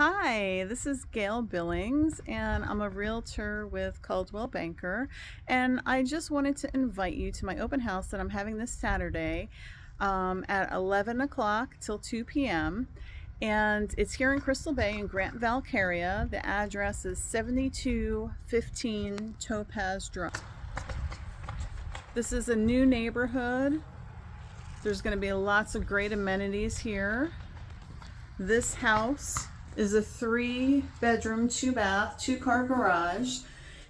Hi, this is Gail Billings, and I'm a realtor with Coldwell Banker. And I just wanted to invite you to my open house that I'm having this Saturday at 11 o'clock till 2 p.m. And it's here in Crystal Bay in Grant-Valkaria. The address is 7215 Topaz Dr. This is a new neighborhood. There's going to be lots of great amenities here. This house is a 3-bedroom, 2-bath, 2-car garage.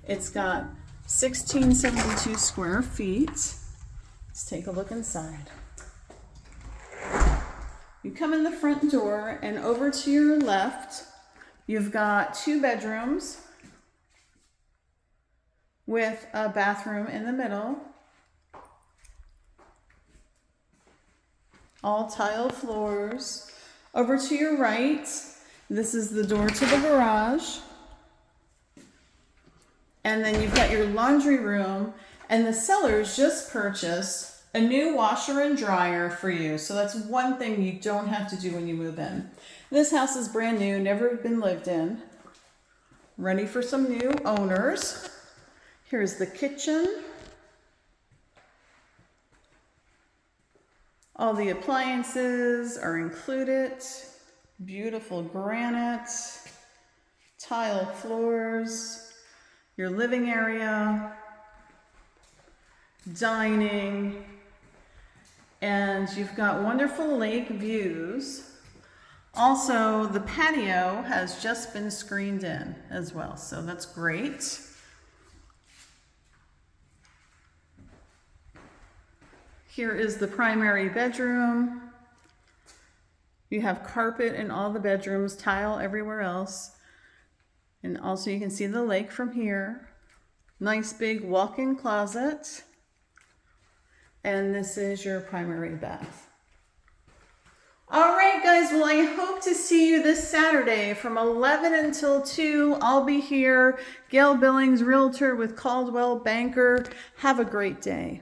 It's got 1672 square feet. Let's take a look inside. You come in the front door, and over to your left, you've got 2 bedrooms with a bathroom in the middle. All tile floors. Over to your right, this is the door to the garage. And then you've got your laundry room, and the sellers just purchased a new washer and dryer for you. So that's one thing you don't have to do when you move in. This house is brand new, never been lived in. Ready for some new owners. Here's the kitchen. All the appliances are included. Beautiful granite, tile floors, your living area, dining, and you've got wonderful lake views. Also, the patio has just been screened in as well, so that's great. Here is the primary bedroom. You have carpet in all the bedrooms, tile everywhere else. And also you can see the lake from here. Nice big walk-in closet. And this is your primary bath. All right, guys, well, I hope to see you this Saturday from 11 until 2. I'll be here. Gail Billings, realtor with Coldwell Banker. Have a great day.